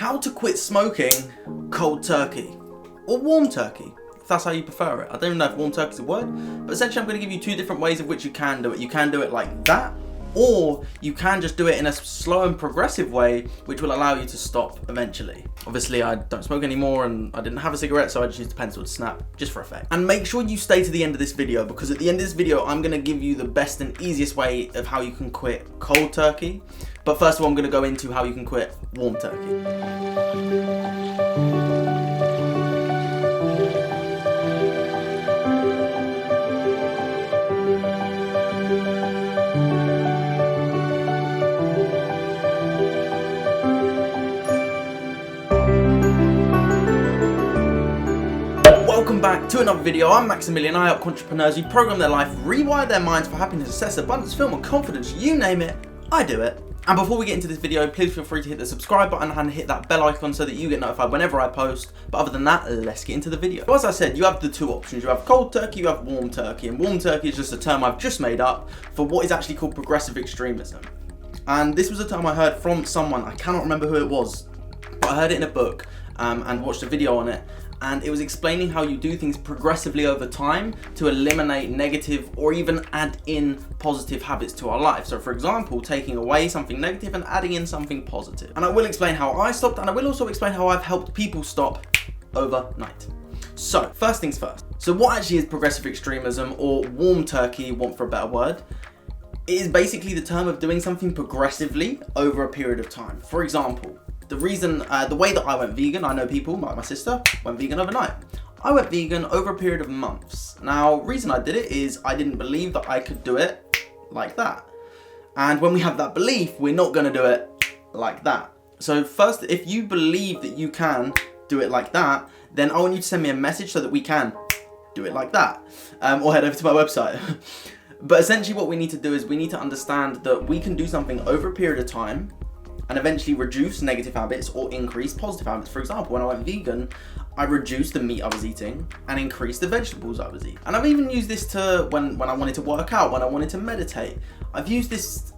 How to quit smoking cold turkey or warm turkey, if that's how you prefer it. I don't even know if warm turkey is a word, but essentially I'm going to give you two different ways of which you can do it. You can do it like that, or you can just do it in a slow and progressive way, which will allow you to stop eventually. Obviously, I don't smoke anymore and I didn't have a cigarette, so I just used a pencil to snap just for effect. And make sure you stay to the end of this video, because at the end of this video, I'm going to give you the best and easiest way of how you can quit cold turkey. But first of all, I'm going to go into how you can quit warm turkey. Welcome back to another video. I'm Max Hindle I. Help entrepreneurs reprogram their life, rewire their minds for happiness, success, abundance, fulfillment, confidence, you name it, I do it. And before we get into this video, please feel free to hit the subscribe button and hit that bell icon so that you get notified whenever I post. But other than that, let's get into the video. So as I said, you have the two options. You have cold turkey, you have warm turkey. And warm turkey is just a term I've just made up for what is actually called progressive extremism. And this was a term I heard from someone, I cannot remember who it was, but I heard it in a book and watched a video on it. And it was explaining how you do things progressively over time to eliminate negative or even add in positive habits to our life. So for example, taking away something negative and adding in something positive. And I will explain how I stopped, and I will also explain how I've helped people stop overnight. So first things first. So what actually is progressive extremism, or warm turkey, want for a better word? It is basically the term of doing something progressively over a period of time. For example, the way that I went vegan, I know people, like my sister, went vegan overnight. I went vegan over a period of months. Now, reason I did it is I didn't believe that I could do it like that. And when we have that belief, we're not gonna do it like that. So first, if you believe that you can do it like that, then I want you to send me a message so that we can do it like that. Or head over to my website. But essentially what we need to do is we need to understand that we can do something over a period of time and eventually reduce negative habits or increase positive habits. For example, when I went vegan, I reduced the meat I was eating and increased the vegetables I was eating. And I've even used this to when I wanted to work out, when I wanted to meditate. I've used this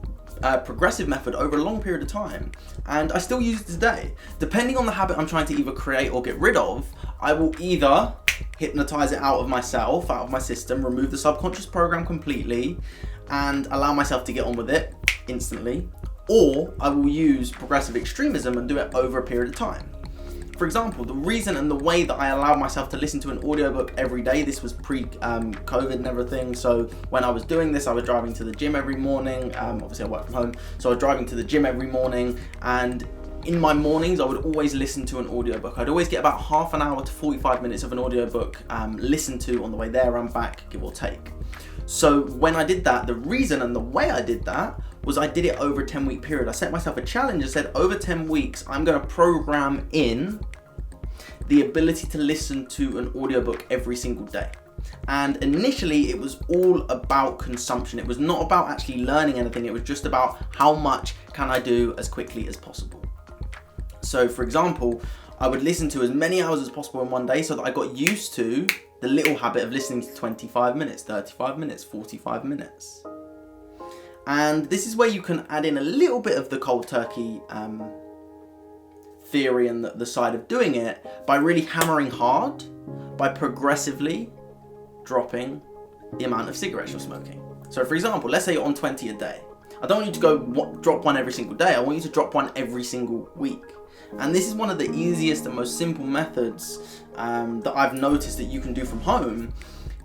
progressive method over a long period of time, and I still use it today. Depending on the habit I'm trying to either create or get rid of, I will either hypnotize it out of myself, out of my system, remove the subconscious program completely, and allow myself to get on with it instantly. Or I will use progressive extremism and do it over a period of time. For example, the reason and the way that I allowed myself to listen to an audiobook every day, this was pre-COVID and everything, so when I was doing this, I was driving to the gym every morning. Obviously I work from home, so I was driving to the gym every morning, and in my mornings I would always listen to an audiobook. I'd always get about half an hour to 45 minutes of an audiobook listened to on the way there and back, give or take. So when I did that, the reason and the way I did that was I did it over a 10-week period. I set myself a challenge and said, over 10 weeks, I'm gonna program in the ability to listen to an audiobook every single day. And initially it was all about consumption. It was not about actually learning anything. It was just about how much can I do as quickly as possible. So for example, I would listen to as many hours as possible in one day so that I got used to the little habit of listening to 25 minutes, 35 minutes, 45 minutes. And this is where you can add in a little bit of the cold turkey theory and the side of doing it by really hammering hard, by progressively dropping the amount of cigarettes you're smoking. So for example, let's say you're on 20 a day. I don't want you to go drop one every single day. I want you to drop one every single week. And this is one of the easiest and most simple methods that I've noticed that you can do from home,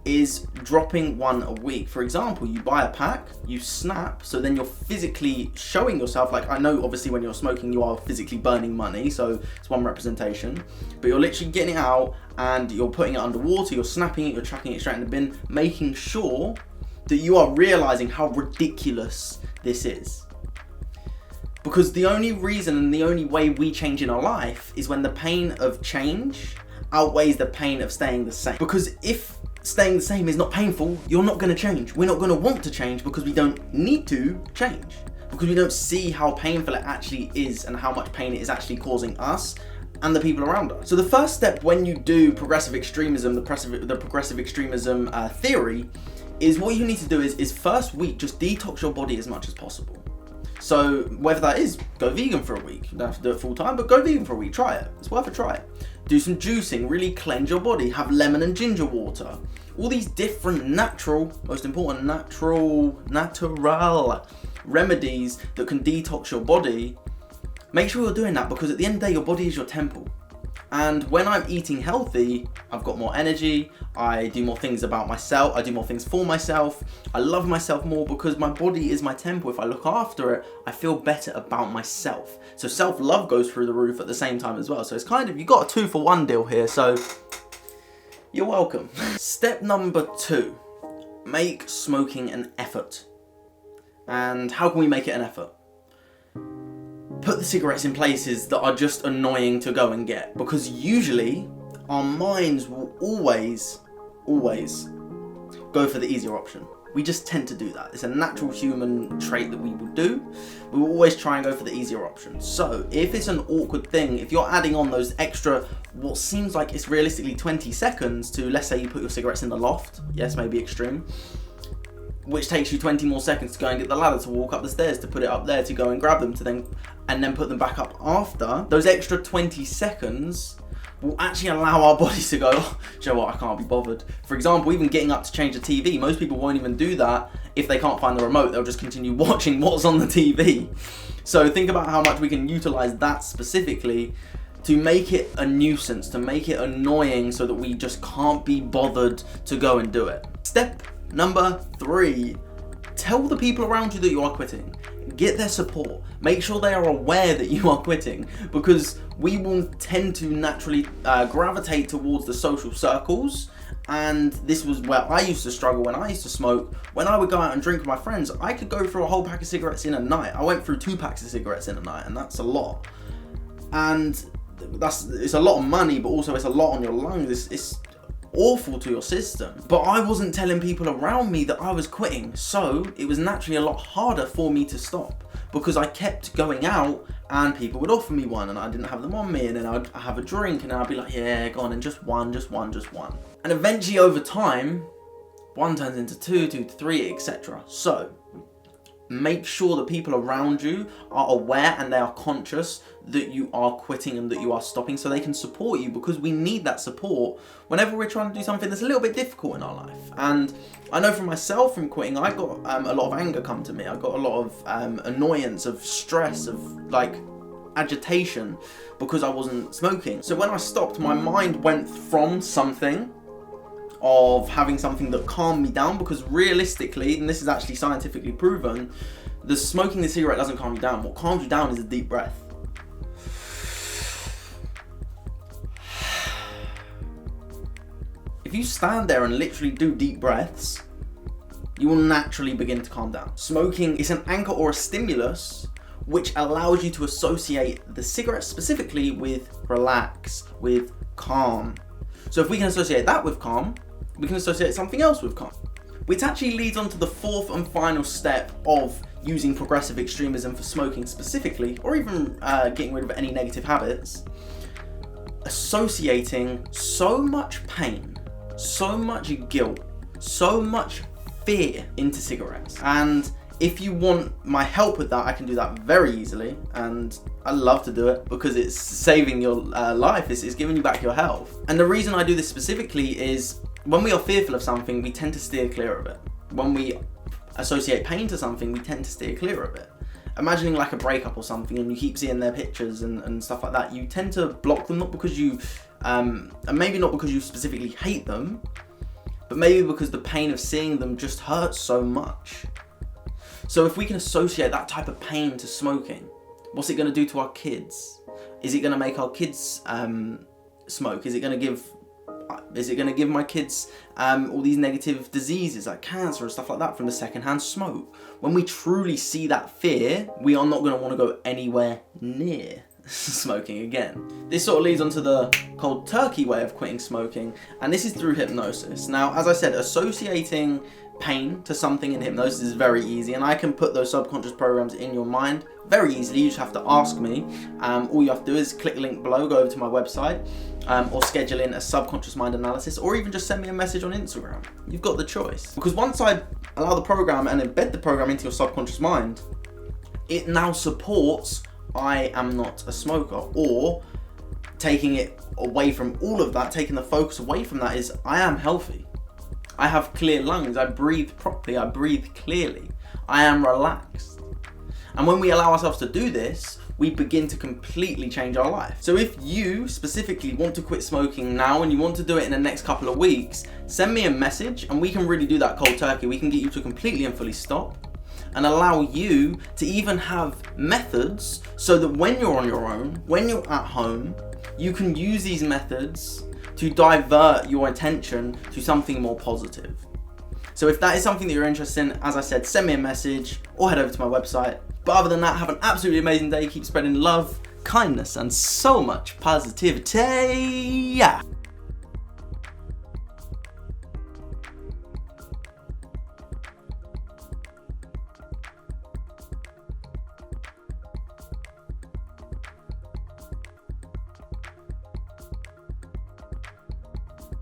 is dropping one a week. For example, you buy a pack, you snap, so then you're physically showing yourself, like I know obviously when you're smoking you are physically burning money, so it's one representation, but you're literally getting it out and you're putting it underwater, you're snapping it, you're chucking it straight in the bin, making sure that you are realizing how ridiculous this is. Because the only reason and the only way we change in our life is when the pain of change outweighs the pain of staying the same. Because if staying the same is not painful, you're not going to change. We're not going to want to change because we don't need to change. Because we don't see how painful it actually is and how much pain it is actually causing us and the people around us. So the first step when you do progressive extremism, the progressive extremism theory, is what you need to do is first week just detox your body as much as possible. So whether that is go vegan for a week, you don't have to do it full time, but go vegan for a week, try it. It's worth a try. Do some juicing, really cleanse your body. Have lemon and ginger water. All these different natural, most important, natural remedies that can detox your body. Make sure you're doing that, because at the end of the day, your body is your temple. And when I'm eating healthy, I've got more energy, I do more things about myself, I do more things for myself, I love myself more, because my body is my temple. If I look after it, I feel better about myself. So self-love goes through the roof at the same time as well. So it's kind of, you got a 2-for-1 deal here, so you're welcome. Step number 2, make smoking an effort. And how can we make it an effort? Put the cigarettes in places that are just annoying to go and get, because usually our minds will always go for the easier option. We just tend to do that. It's a natural human trait that we will do. We will always try and go for the easier option. So if it's an awkward thing, if you're adding on those extra, what seems like it's realistically 20 seconds to, let's say you put your cigarettes in the loft, yes, maybe extreme, which takes you 20 more seconds to go and get the ladder, to walk up the stairs, to put it up there, to go and grab them, to then put them back up after. Those extra 20 seconds will actually allow our bodies to go, oh, do you know what, I can't be bothered. For example, even getting up to change the TV, most people won't even do that if they can't find the remote. They'll just continue watching what's on the TV. So think about how much we can utilize that specifically to make it a nuisance, to make it annoying, so that we just can't be bothered to go and do it. Step number 3, tell the people around you that you are quitting. Get their support. Make sure they are aware that you are quitting, because we will tend to naturally gravitate towards the social circles. And this was where I used to struggle when I used to smoke. When I would go out and drink with my friends, I could go through a whole pack of cigarettes in a night. I went through 2 packs of cigarettes in a night, and that's a lot. And it's a lot of money, but also it's a lot on your lungs. It's awful to your system. But I wasn't telling people around me that I was quitting, so it was naturally a lot harder for me to stop, because I kept going out and people would offer me one and I didn't have them on me, and then I'd have a drink and I'd be like, yeah, go on, and just one. And eventually over time, 1 turns into 2, 2 to 3, etc. So make sure that people around you are aware and they are conscious that you are quitting and that you are stopping, so they can support you, because we need that support whenever we're trying to do something that's a little bit difficult in our life. And I know for myself, from quitting, I got a lot of anger come to me. I got a lot of annoyance, of stress, of like agitation, because I wasn't smoking. So when I stopped, my mind went from something of having something that calmed me down, because realistically, and this is actually scientifically proven, the smoking the cigarette doesn't calm you down. What calms you down is a deep breath. If you stand there and literally do deep breaths, you will naturally begin to calm down. Smoking is an anchor or a stimulus which allows you to associate the cigarette specifically with relax, with calm. So if we can associate that with calm, we can associate something else with calm. Which actually leads on to the 4th and final step of using progressive extremism for smoking specifically, or even getting rid of any negative habits. Associating so much pain, so much guilt, so much fear into cigarettes. And if you want my help with that, I can do that very easily, and I love to do it because it's saving your life, it's giving you back your health. And the reason I do this specifically is when we are fearful of something, we tend to steer clear of it. When we associate pain to something, we tend to steer clear of it. Imagining like a breakup or something, and you keep seeing their pictures and stuff like that, you tend to block them, not because you, and maybe not because you specifically hate them, but maybe because the pain of seeing them just hurts so much. So if we can associate that type of pain to smoking, what's it going to do to our kids? Is it going to make our kids smoke? Is it going to give my kids all these negative diseases like cancer and stuff like that from the secondhand smoke? When we truly see that fear, we are not going to want to go anywhere near smoking again. This sort of leads on to the cold turkey way of quitting smoking, and this is through hypnosis. Now, as I said, associating pain to something in hypnosis is very easy, and I can put those subconscious programs in your mind very easily. You just have to ask me. All you have to do is click the link below, go over to my website, or schedule in a subconscious mind analysis, or even just send me a message on Instagram. You've got the choice. Because once I allow the program and embed the program into your subconscious mind, it now supports I am not a smoker, or taking it away from all of that, taking the focus away from that is I am healthy. I have clear lungs, I breathe properly, I breathe clearly, I am relaxed. And when we allow ourselves to do this, we begin to completely change our life. So if you specifically want to quit smoking now and you want to do it in the next couple of weeks, send me a message and we can really do that cold turkey. We can get you to completely and fully stop and allow you to even have methods so that when you're on your own, when you're at home, you can use these methods to divert your attention to something more positive. So if that is something that you're interested in, as I said, send me a message or head over to my website. But other than that, have an absolutely amazing day. Keep spreading love, kindness, and so much positivity. Yeah.